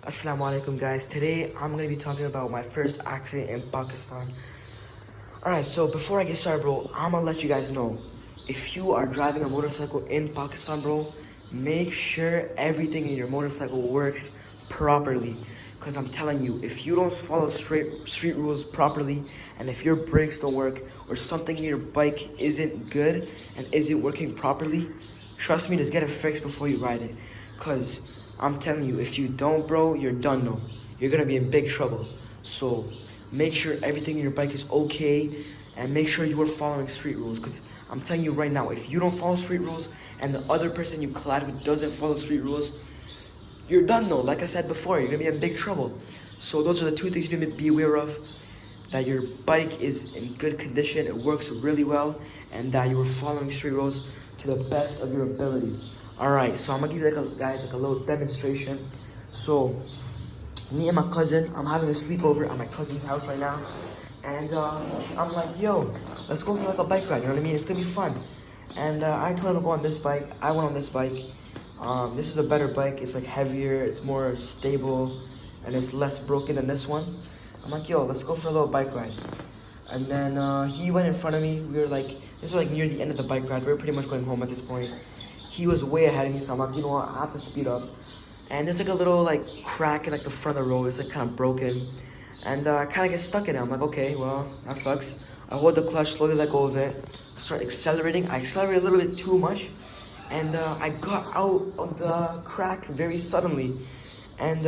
Assalamu alaikum guys. Today I'm going to be talking about my first accident in Pakistan. Alright, so before I get started, bro, I'm going to let you guys know. If you are driving a motorcycle in Pakistan, bro, make sure everything in your motorcycle works properly. Because I'm telling you, if you don't follow street rules properly, and if your brakes don't work, or something in your bike isn't good and isn't working properly, trust me, just get it fixed before you ride it. Because I'm telling you, if you don't, bro, you're done, no. You're gonna be in big trouble. So make sure everything in your bike is okay, and make sure you are following street rules. Because I'm telling you right now, if you don't follow street rules and the other person you collide with doesn't follow street rules, you're done, no. Like I said before, you're gonna be in big trouble. So those are the two things you need to be aware of: that your bike is in good condition, it works really well, and that you are following street rules to the best of your ability. Alright, so I'm gonna give you guys a little demonstration. So me and my cousin, I'm having a sleepover at my cousin's house right now, and I'm like, yo, let's go for like a bike ride, you know what I mean? It's gonna be fun. And I told him to go on this bike. I went on this bike. This is a better bike. It's like heavier, it's more stable, and it's less broken than this one. I'm like, yo, let's go for a little bike ride. And then he went in front of me. We were like, this was like near the end of the bike ride. We were pretty much going home at this point. He was way ahead of me, so I'm like, you know what, I have to speed up. And there's like a little like crack in like the front of the road. It's like kind of broken. And I kind of get stuck in it. I'm like, okay, well, that sucks. I hold the clutch, slowly let go of it. Start accelerating. I accelerate a little bit too much. And I got out of the crack very suddenly. And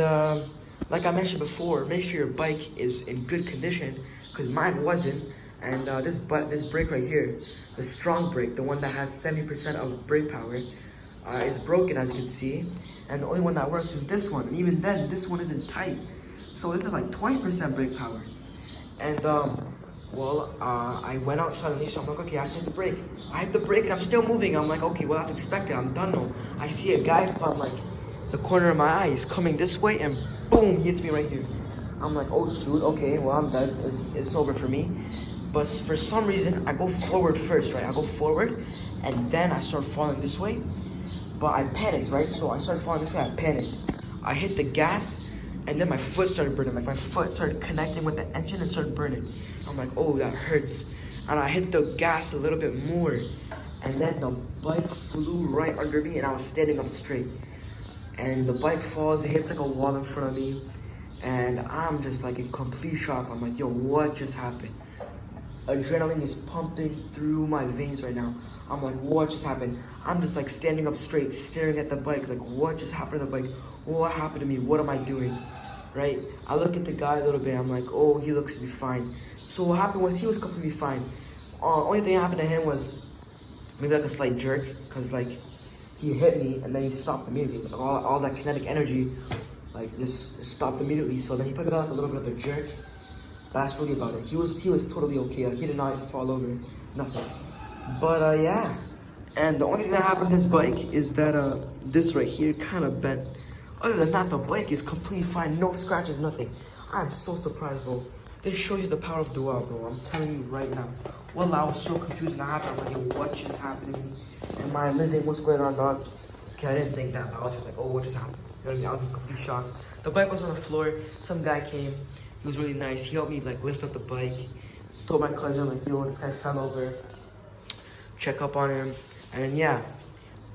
like I mentioned before, make sure your bike is in good condition, because mine wasn't. And this brake right here, the strong brake, the one that has 70% of brake power, is broken, as you can see. And the only one that works is this one. And even then, this one isn't tight. So this is like 20% brake power. And I went out suddenly, so I'm like, okay, I have to hit the brake. I hit the brake and I'm still moving. I'm like, okay, well, that's expected. I'm done now. I see a guy from like the corner of my eye. He's coming this way, and boom, he hits me right here. I'm like, oh shoot, okay, well, I'm done. It's over for me. But for some reason, I go forward first, right? I go forward, and then I start falling this way. But I panicked, right? So I started falling this way, I panicked. I hit the gas, and then my foot started burning. Like my foot started connecting with the engine and started burning. I'm like, oh, that hurts. And I hit the gas a little bit more, and then the bike flew right under me, and I was standing up straight. And the bike falls, it hits like a wall in front of me, and I'm just like in complete shock. I'm like, yo, what just happened? Adrenaline is pumping through my veins right now. I'm like, what just happened? I'm just like standing up straight, staring at the bike, like, what just happened to the bike? What happened to me? What am I doing? Right? I look at the guy a little bit, I'm like, oh, he looks to be fine. So what happened was he was completely fine. Only thing that happened to him was maybe like a slight jerk, because like he hit me and then he stopped immediately. Like, all that kinetic energy like just stopped immediately. So then he put like a little bit of a jerk. That's really about it. He was totally okay. Like, he did not fall over, nothing. But yeah. And the only thing that happened to this bike is that this right here kind of bent. Other than that, the bike is completely fine. No scratches, nothing. I'm so surprised, bro. This shows you the power of dua, bro. I'm telling you right now. Well, I was so confused when that happened. I'm like, yo, what just happened to me? Am I living? What's going on, dog? Okay, I didn't think that. I was just like, oh, what just happened? You know what I mean? I was in complete shock. The bike was on the floor. Some guy came. He was really nice. He helped me like lift up the bike. Told my cousin like, yo, this guy fell over. Check up on him. And then yeah,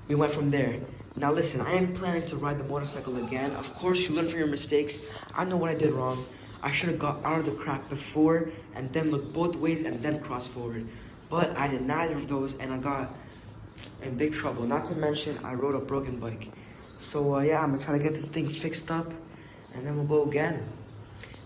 we went from there. Now listen, I am planning to ride the motorcycle again. Of course, you learn from your mistakes. I know what I did wrong. I should have got out of the crack before and then looked both ways and then crossed forward. But I did neither of those, and I got in big trouble. Not to mention, I rode a broken bike. So yeah, I'm gonna try to get this thing fixed up, and then we'll go again.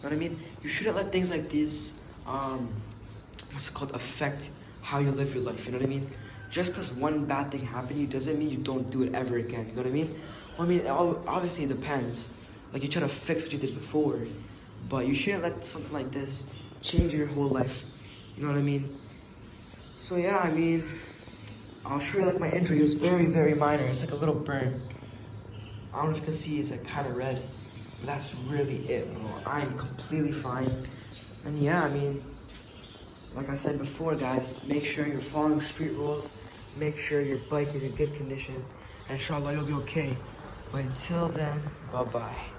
You know what I mean? You shouldn't let things like these, what's it called, affect how you live your life, you know what I mean? Just because one bad thing happened to you doesn't mean you don't do it ever again, you know what I mean? Well, I mean, obviously it depends. Like, you try to fix what you did before, but you shouldn't let something like this change your whole life, you know what I mean? So yeah, I mean, I'll show you like my injury. It was very, very minor. It's like a little burn. I don't know if you can see, it's like kind of red. But that's really it, bro. I'm completely fine. And yeah, I mean, like I said before, guys, make sure you're following street rules. Make sure your bike is in good condition. And inshallah, you'll be okay. But until then, bye-bye.